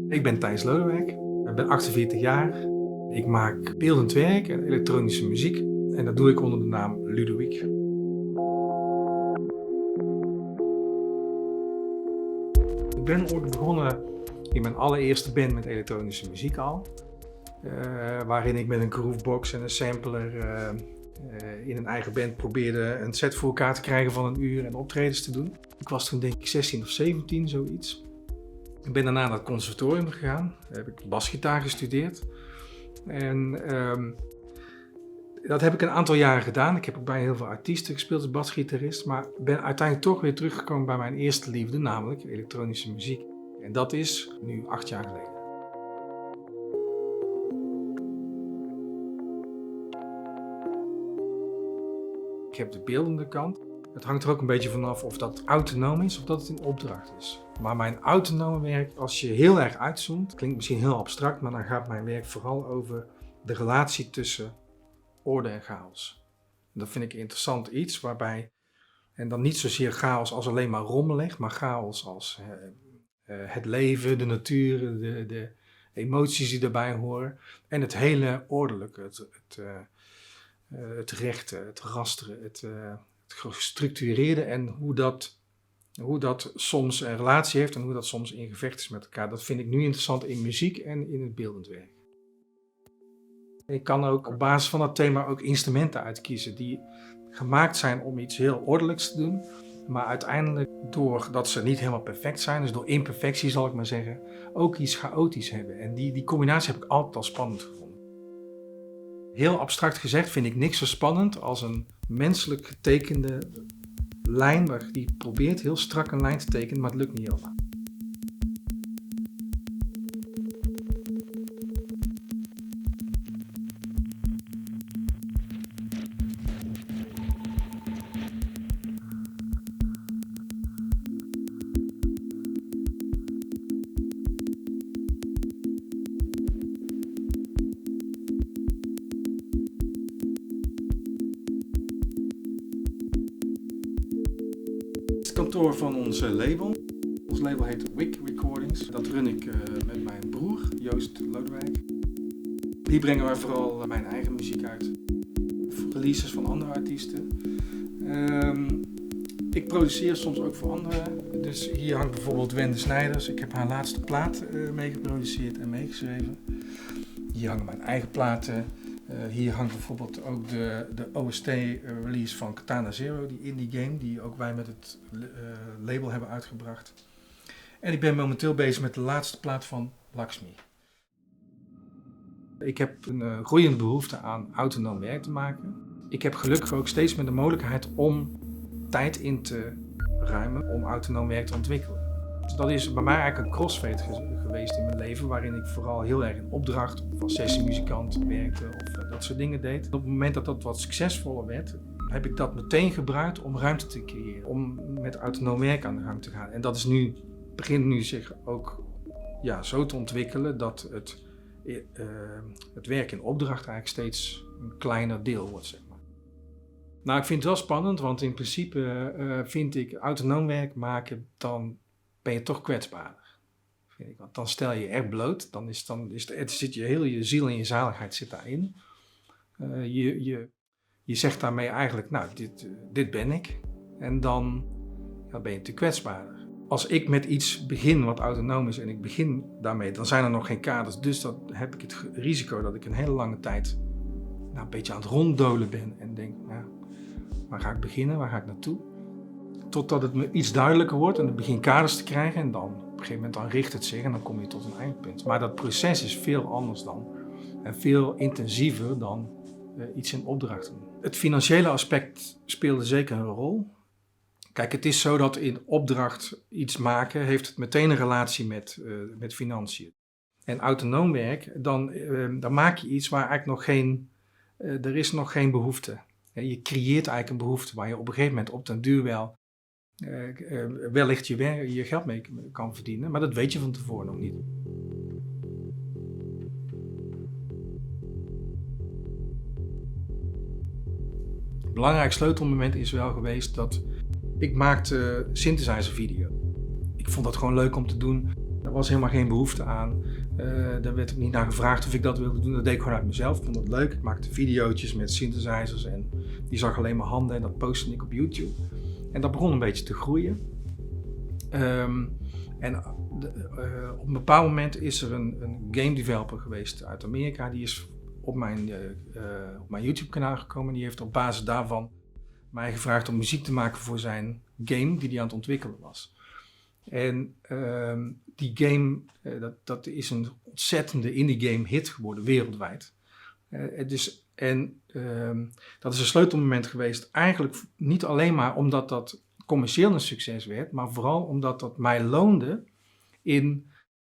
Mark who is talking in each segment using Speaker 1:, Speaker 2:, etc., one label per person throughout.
Speaker 1: Ik ben Thijs Lodewijk, ik ben 48 jaar. Ik maak beeldend werk en elektronische muziek en dat doe ik onder de naam Ludowiek. Ik ben ooit begonnen in mijn allereerste band met elektronische muziek al. Waarin ik met een groovebox en een sampler in een eigen band probeerde een set voor elkaar te krijgen van een uur en optredens te doen. Ik was toen denk ik 16 of 17, zoiets. Ik ben daarna naar het conservatorium gegaan, heb ik basgitaar gestudeerd. En dat heb ik een aantal jaren gedaan. Ik heb ook bij heel veel artiesten gespeeld als basgitarist, maar ben uiteindelijk toch weer teruggekomen bij mijn eerste liefde, namelijk elektronische muziek. En dat is nu 8 jaar geleden. Ik heb de beeldende kant. Het hangt er ook een beetje vanaf of dat autonoom is of dat het in opdracht is. Maar mijn autonome werk, als je heel erg uitzoomt, klinkt misschien heel abstract, maar dan gaat mijn werk vooral over de relatie tussen orde en chaos. En dat vind ik interessant iets waarbij, en dan niet zozeer chaos als alleen maar rommelig, maar chaos als het leven, de natuur, de emoties die daarbij horen en het hele ordelijke, het rechte, het rasteren, het gestructureerde en hoe dat soms een relatie heeft en hoe dat soms in gevecht is met elkaar. Dat vind ik nu interessant in muziek en in het beeldend werk. Ik kan ook op basis van dat thema ook instrumenten uitkiezen die gemaakt zijn om iets heel ordelijks te doen, maar uiteindelijk doordat ze niet helemaal perfect zijn, dus door imperfectie zal ik maar zeggen, ook iets chaotisch hebben. En die combinatie heb ik altijd al spannend gevonden. Heel abstract gezegd vind ik niks zo spannend als een menselijk getekende lijn waar die probeert heel strak een lijn te tekenen, maar het lukt niet helemaal. Het kantoor van ons label. Ons label heet WIC Recordings. Dat run ik met mijn broer, Joost Lodewijk. Hier brengen wij vooral mijn eigen muziek uit. Of releases van andere artiesten. Ik produceer soms ook voor anderen. Dus hier hangt bijvoorbeeld Wende Snijders. Ik heb haar laatste plaat meegeproduceerd en meegeschreven. Hier hangen mijn eigen platen. Hier hangt bijvoorbeeld ook de OST-release van Katana Zero, die indie game, die ook wij met het label hebben uitgebracht. En ik ben momenteel bezig met de laatste plaat van Lakshmi. Ik heb een groeiende behoefte aan autonoom werk te maken. Ik heb gelukkig ook steeds meer de mogelijkheid om tijd in te ruimen om autonoom werk te ontwikkelen. Dus dat is bij mij eigenlijk een crossfade geweest in mijn leven, waarin ik vooral heel erg in opdracht of als sessiemuzikant werkte of dat soort dingen deed. Op het moment dat dat wat succesvoller werd, heb ik dat meteen gebruikt om ruimte te creëren, om met autonoom werk aan de gang te gaan. En dat is begint nu zich ook zo te ontwikkelen dat het werk in opdracht eigenlijk steeds een kleiner deel wordt, zeg maar. Nou, ik vind het wel spannend, want in principe vind ik autonoom werk maken, dan ben je toch kwetsbaarder, vind ik. Want dan stel je echt bloot, dan zit je ziel en je zaligheid zit daarin. Je zegt daarmee eigenlijk, nou, dit ben ik. En dan ben je te kwetsbaarder. Als ik met iets begin wat autonoom is en ik begin daarmee, dan zijn er nog geen kaders. Dus dan heb ik het risico dat ik een hele lange tijd een beetje aan het ronddolen ben en denk, nou, waar ga ik beginnen, waar ga ik naartoe? Totdat het me iets duidelijker wordt en ik begin kaders te krijgen en dan op een gegeven moment dan richt het zich en dan kom je tot een eindpunt. Maar dat proces is veel anders dan en veel intensiever dan iets in opdracht doen. Het financiële aspect speelde zeker een rol. Kijk, het is zo dat in opdracht iets maken heeft het meteen een relatie met financiën. En autonoom werk, dan maak je iets waar eigenlijk er is nog geen behoefte. Je creëert eigenlijk een behoefte waar je op een gegeven moment op den duur wellicht je geld mee kan verdienen, maar dat weet je van tevoren nog niet. Een belangrijk sleutelmoment is wel geweest dat ik maakte synthesizer video. Ik vond dat gewoon leuk om te doen. Er was helemaal geen behoefte aan. Daar werd ook niet naar gevraagd of ik dat wilde doen. Dat deed ik gewoon uit mezelf. Ik vond het leuk. Ik maakte video's met synthesizers en die zag alleen maar handen en dat postte ik op YouTube. En dat begon een beetje te groeien. Op een bepaald moment is er een game developer geweest uit Amerika. Die is op mijn YouTube kanaal gekomen. Die heeft op basis daarvan mij gevraagd om muziek te maken voor zijn game die hij aan het ontwikkelen was. En die game, dat is een ontzettende indie game hit geworden wereldwijd. Dat is een sleutelmoment geweest, eigenlijk niet alleen maar omdat dat commercieel een succes werd, maar vooral omdat dat mij loonde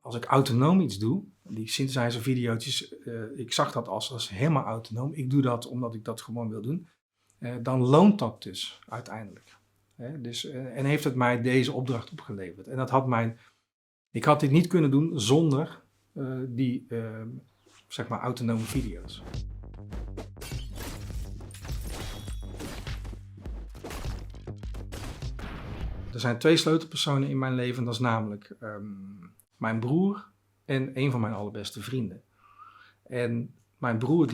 Speaker 1: als ik autonoom iets doe, die synthesizer video's, ik zag dat als helemaal autonoom. Ik doe dat omdat ik dat gewoon wil doen. Dan loont dat dus uiteindelijk. En heeft het mij deze opdracht opgeleverd. En ik had dit niet kunnen doen zonder die zeg maar autonome video's. Er zijn 2 sleutelpersonen in mijn leven. Dat is namelijk mijn broer en een van mijn allerbeste vrienden. En mijn broer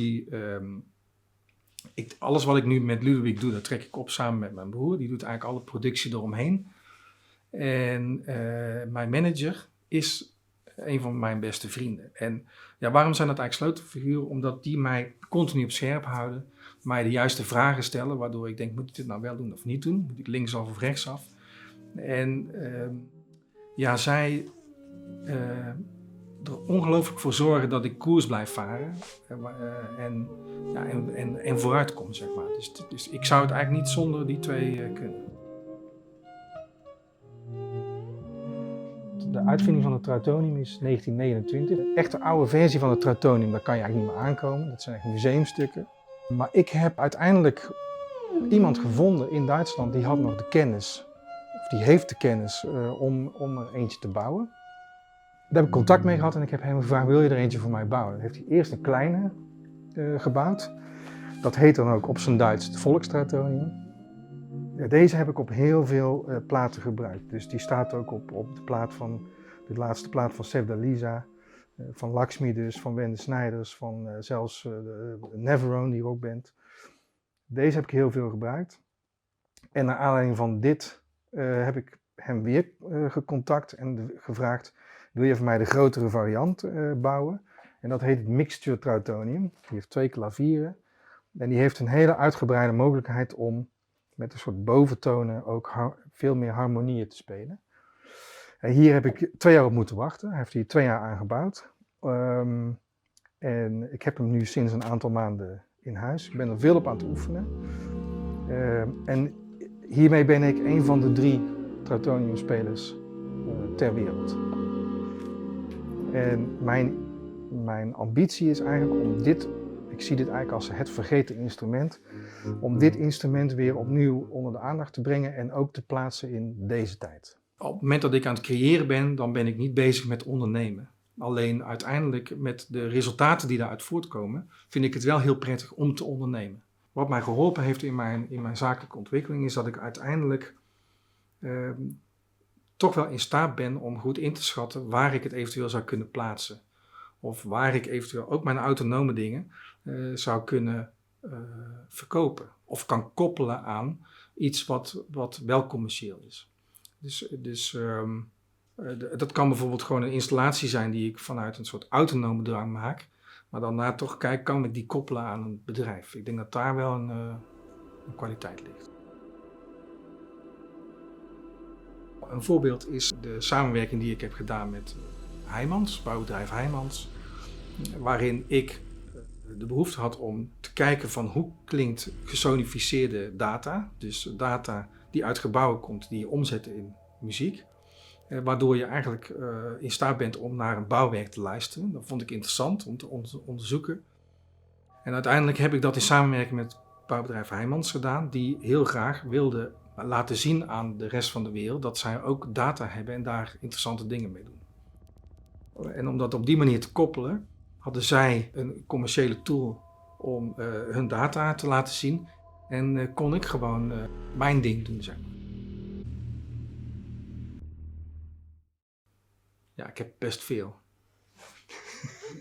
Speaker 1: alles wat ik nu met Ludovic doe, dat trek ik op samen met mijn broer. Die doet eigenlijk alle productie eromheen. En mijn manager is een van mijn beste vrienden. En ja, waarom zijn dat eigenlijk sleutelfiguren? Omdat die mij continu op scherp houden. Mij de juiste vragen stellen, waardoor ik denk, moet ik dit nou wel doen of niet doen? Moet ik linksaf of rechtsaf? En zij er ongelooflijk voor zorgen dat ik koers blijf varen en vooruit kom, zeg maar. Dus ik zou het eigenlijk niet zonder die 2 kunnen. De uitvinding van het Trautonium is 1929. De echte oude versie van het Trautonium, daar kan je eigenlijk niet meer aankomen. Dat zijn echt museumstukken. Maar ik heb uiteindelijk iemand gevonden in Duitsland die had nog de kennis, of die heeft de kennis om er eentje te bouwen. Daar heb ik contact mee gehad en ik heb hem gevraagd, wil je er eentje voor mij bouwen? Dan heeft hij eerst een kleine gebouwd. Dat heet dan ook op zijn Duits het Volkstrautonium. Ja, deze heb ik op heel veel platen gebruikt. Dus die staat ook op de laatste plaat van Sevda Lisa, van Lakshmi dus, van Wende Snijders, van zelfs Neverone, die rockband. Deze heb ik heel veel gebruikt. En naar aanleiding van dit heb ik hem weer gecontact en gevraagd, wil je voor mij de grotere variant bouwen? En dat heet het Mixture Trautonium. Die heeft 2 klavieren. En die heeft een hele uitgebreide mogelijkheid om met een soort boventonen ook veel meer harmonieën te spelen. En hier heb ik 2 jaar op moeten wachten. Hij heeft hier 2 jaar aan gebouwd. En ik heb hem nu sinds een aantal maanden in huis. Ik ben er veel op aan het oefenen. En hiermee ben ik een van de 3 Trautonium-spelers ter wereld. En mijn ambitie is eigenlijk om ik zie dit eigenlijk als het vergeten instrument, om dit instrument weer opnieuw onder de aandacht te brengen en ook te plaatsen in deze tijd. Op het moment dat ik aan het creëren ben, dan ben ik niet bezig met ondernemen. Alleen uiteindelijk met de resultaten die daaruit voortkomen, vind ik het wel heel prettig om te ondernemen. Wat mij geholpen heeft in mijn zakelijke ontwikkeling is dat ik uiteindelijk toch wel in staat ben om goed in te schatten waar ik het eventueel zou kunnen plaatsen. Of waar ik eventueel ook mijn autonome dingen zou kunnen verkopen. Of kan koppelen aan iets wat wel commercieel is. Dat kan bijvoorbeeld gewoon een installatie zijn die ik vanuit een soort autonome drang maak. Maar daarna toch kijk, kan ik die koppelen aan een bedrijf. Ik denk dat daar wel een kwaliteit ligt. Een voorbeeld is de samenwerking die ik heb gedaan met Heijmans, bouwbedrijf Heijmans. Waarin ik de behoefte had om te kijken van hoe klinkt gesonificeerde data. Dus data die uit gebouwen komt, die je omzet in muziek. Waardoor je eigenlijk in staat bent om naar een bouwwerk te luisteren. Dat vond ik interessant om te onderzoeken. En uiteindelijk heb ik dat in samenwerking met bouwbedrijf Heijmans gedaan. Die heel graag wilde laten zien aan de rest van de wereld dat zij ook data hebben en daar interessante dingen mee doen. En om dat op die manier te koppelen, hadden zij een commerciële tool om hun data te laten zien. En kon ik gewoon mijn ding doen, zeg maar. Ja, ik heb best veel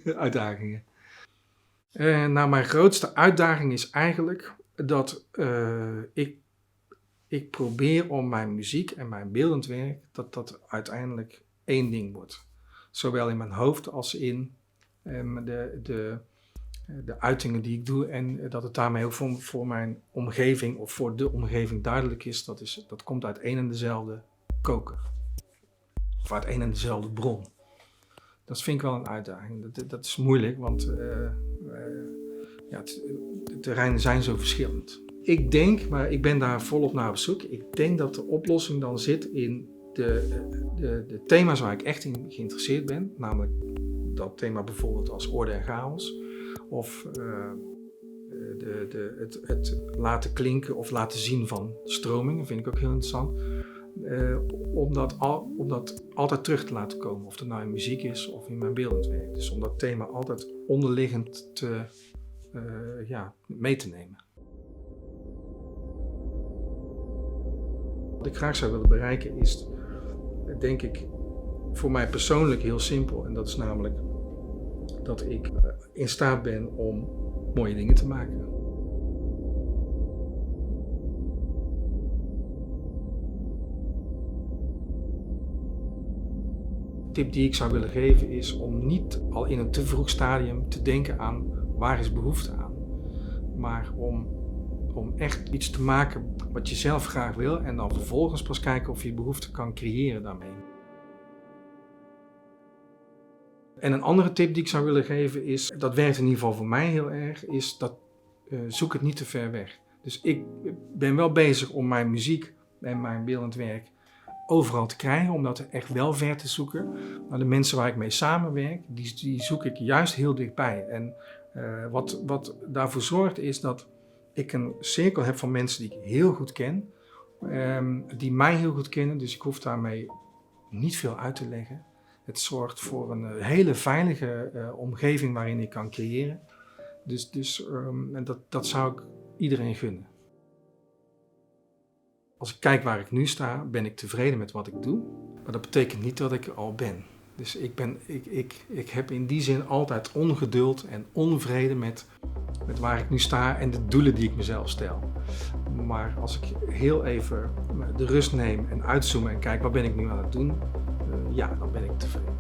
Speaker 1: uitdagingen. Nou, mijn grootste uitdaging is eigenlijk dat ik probeer om mijn muziek en mijn beeldend werk, dat uiteindelijk één ding wordt. Zowel in mijn hoofd als in de uitingen die ik doe. En dat het daarmee ook voor mijn omgeving of voor de omgeving duidelijk is. Dat komt uit één en dezelfde koker. Of uit één en dezelfde bron. Dat vind ik wel een uitdaging. Dat is moeilijk, want de terreinen zijn zo verschillend. Ik denk, maar ik ben daar volop naar op zoek. Ik denk dat de oplossing dan zit in de thema's waar ik echt in geïnteresseerd ben. Namelijk dat thema bijvoorbeeld als orde en chaos. Of het laten klinken of laten zien van stromingen vind ik ook heel interessant. Om dat altijd terug te laten komen. Of het nou in muziek is of in mijn beeldend werk. Dus om dat thema altijd onderliggend mee te nemen. Wat ik graag zou willen bereiken is, denk ik, voor mij persoonlijk heel simpel. En dat is namelijk dat ik in staat ben om mooie dingen te maken. De tip die ik zou willen geven is om niet al in een te vroeg stadium te denken aan waar is behoefte aan. Maar om echt iets te maken wat je zelf graag wil en dan vervolgens pas kijken of je behoefte kan creëren daarmee. En een andere tip die ik zou willen geven is, dat werkt in ieder geval voor mij heel erg, is dat zoek het niet te ver weg. Dus ik ben wel bezig om mijn muziek en mijn beeldend werk overal te krijgen, om dat echt wel ver te zoeken. Maar de mensen waar ik mee samenwerk, die zoek ik juist heel dichtbij. En wat daarvoor zorgt is dat ik een cirkel heb van mensen die ik heel goed ken, die mij heel goed kennen, dus ik hoef daarmee niet veel uit te leggen. Het zorgt voor een hele veilige omgeving waarin ik kan creëren. En dat zou ik iedereen gunnen. Als ik kijk waar ik nu sta, ben ik tevreden met wat ik doe. Maar dat betekent niet dat ik er al ben. Dus ik heb in die zin altijd ongeduld en onvrede met waar ik nu sta en de doelen die ik mezelf stel. Maar als ik heel even de rust neem en uitzoomen en kijk wat ben ik nu aan het doen, dan ben ik tevreden.